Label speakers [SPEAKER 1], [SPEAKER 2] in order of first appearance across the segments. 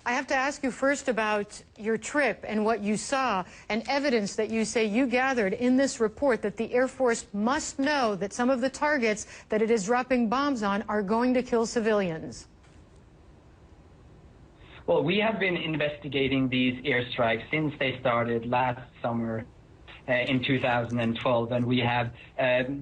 [SPEAKER 1] I have to ask you first about your trip and what you saw and evidence that you say you gathered in this report that the Air Force must know that some of the targets that it is dropping bombs on are going to kill civilians.
[SPEAKER 2] Well, we have been investigating these airstrikes since they started last summer in 2012, and we have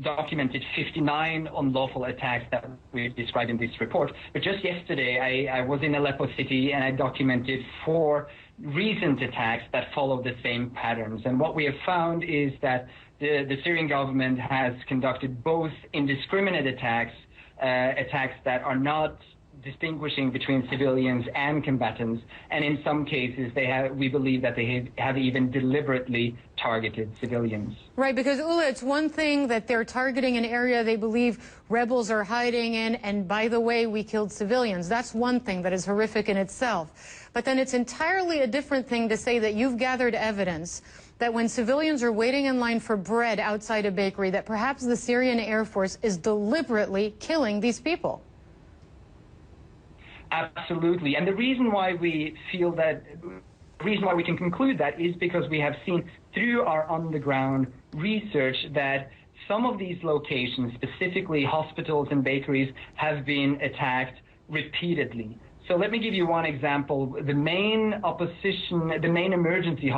[SPEAKER 2] documented 59 unlawful attacks that we described in this report. But just yesterday, I was in Aleppo City, and I documented 4 recent attacks that follow the same patterns. And what we have found is that the Syrian government has conducted both indiscriminate attacks, attacks that are not distinguishing between civilians and combatants, and in some cases we believe that they have even deliberately targeted civilians.
[SPEAKER 1] Right, because Ulla, it's one thing that they're targeting an area they believe rebels are hiding in, and by the way, we killed civilians. That's one thing that is horrific in itself. But then it's entirely a different thing to say that you've gathered evidence that when civilians are waiting in line for bread outside a bakery, that perhaps the Syrian Air Force is deliberately killing these people.
[SPEAKER 2] Absolutely. And the reason why we feel that, the reason why we can conclude that is because we have seen through our on-the-ground research that some of these locations, specifically hospitals and bakeries, have been attacked repeatedly. So let me give you one example. The main emergency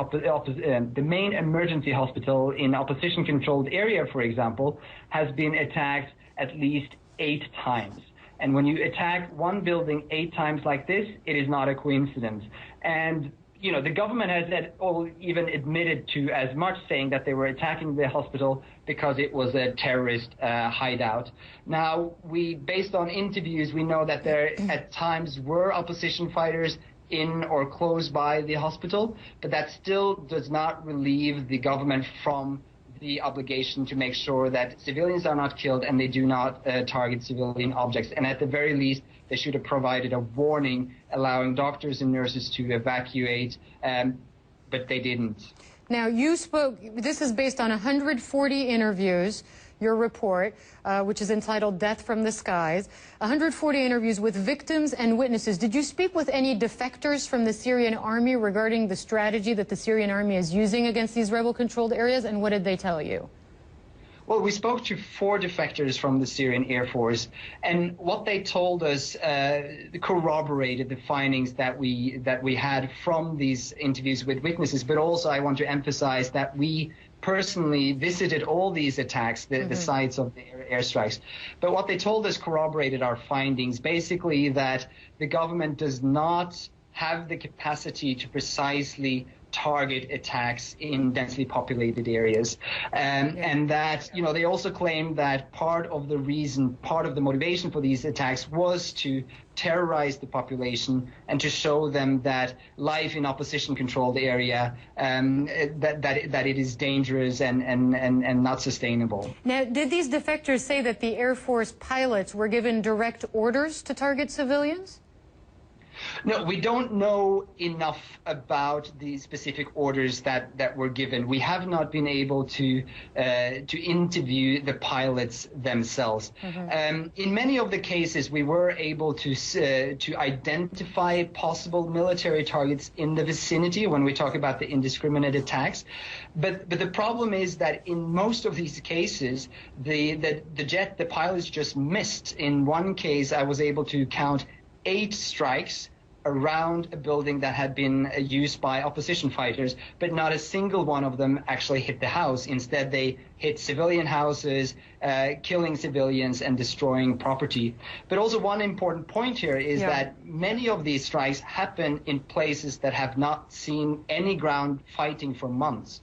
[SPEAKER 2] hospital in opposition-controlled area, for example, has been attacked at least 8 times. And when you attack one building 8 times like this, it is not a coincidence. And, you know, the government has even admitted to as much, saying that they were attacking the hospital because it was a terrorist hideout. Now, based on interviews, we know that there at times were opposition fighters in or close by the hospital, but that still does not relieve the government from the obligation to make sure that civilians are not killed and they do not target civilian objects. And at the very least, they should have provided a warning allowing doctors and nurses to evacuate, but they didn't.
[SPEAKER 1] Now, you spoke, this is based on 140 interviews, your report, which is entitled Death from the Skies, 140 interviews with victims and witnesses. Did you speak with any defectors from the Syrian army regarding the strategy that the Syrian army is using against these rebel-controlled areas, and what did they tell you?
[SPEAKER 2] Well, we spoke to 4 defectors from the Syrian Air Force, and what they told us corroborated the findings that we had from these interviews with witnesses. But also, I want to emphasize that we personally visited all these attacks, the sites of the airstrikes. But what they told us corroborated our findings, basically that the government does not have the capacity to precisely target attacks in densely populated areas, and that, you know, they also claim that part of the motivation for these attacks was to terrorize the population and to show them that life in opposition-controlled area, that it is dangerous and not sustainable.
[SPEAKER 1] Now, did these defectors say that the Air Force pilots were given direct orders to target civilians?
[SPEAKER 2] No, we don't know enough about the specific orders that were given. We have not been able to interview the pilots themselves. In many of the cases, we were able to identify possible military targets in the vicinity when we talk about the indiscriminate attacks. But the problem is that in most of these cases, the pilots just missed. In one case, I was able to count 8 strikes around a building that had been used by opposition fighters, but not a single one of them actually hit the house. Instead, they hit civilian houses, killing civilians and destroying property. But also one important point here is that many of these strikes happen in places that have not seen any ground fighting for months.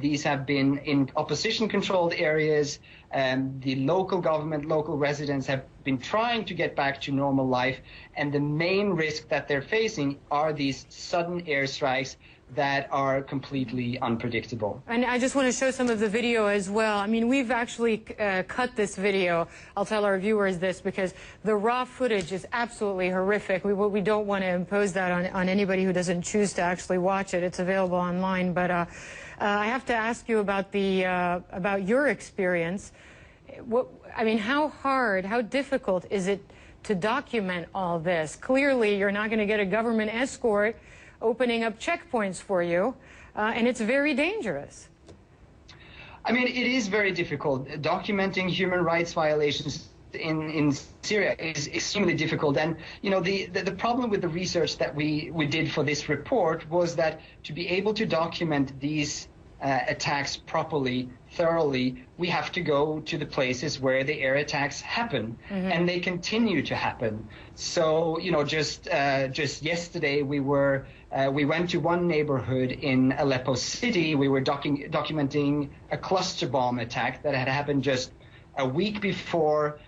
[SPEAKER 2] These have been in opposition-controlled areas. The local government, local residents have been trying to get back to normal life, and the main risk that they're facing are these sudden airstrikes that are completely unpredictable. And
[SPEAKER 1] I just want to show some of the video as well. I mean, we've actually cut this video. I'll tell our viewers this because the raw footage is absolutely horrific. We don't want to impose that on anybody who doesn't choose to actually watch it. It's available online. But I have to ask you about about your experience. I mean, how hard, how difficult is it to document all this. Clearly, you're not going to get a government escort opening up checkpoints for you, and it's very dangerous.
[SPEAKER 2] I mean, it is very difficult. Documenting human rights violations in Syria is extremely difficult. And, you know, the problem with the research that we did for this report was that to be able to document these attacks properly, thoroughly, we have to go to the places where the air attacks happen, and they continue to happen. So, you know, just yesterday we went to one neighborhood in Aleppo City. We were documenting a cluster bomb attack that had happened just a week before,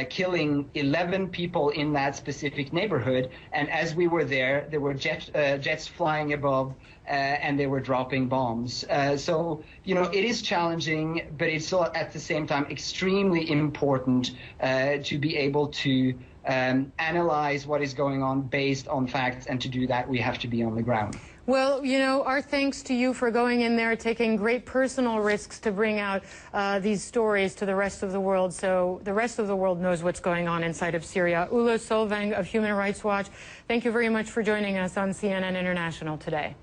[SPEAKER 2] killing 11 people in that specific neighborhood. And as we were there were jets flying above, and they were dropping bombs. So, you know, it is challenging, but it's at the same time extremely important to be able to analyze what is going on based on facts, and to do that we have to be on the ground.
[SPEAKER 1] Well, you know, our thanks to you for going in there, taking great personal risks to bring out these stories to the rest of the world, so the rest of the world knows what's going on inside of Syria. Ulla Solvang of Human Rights Watch, thank you very much for joining us on CNN International today.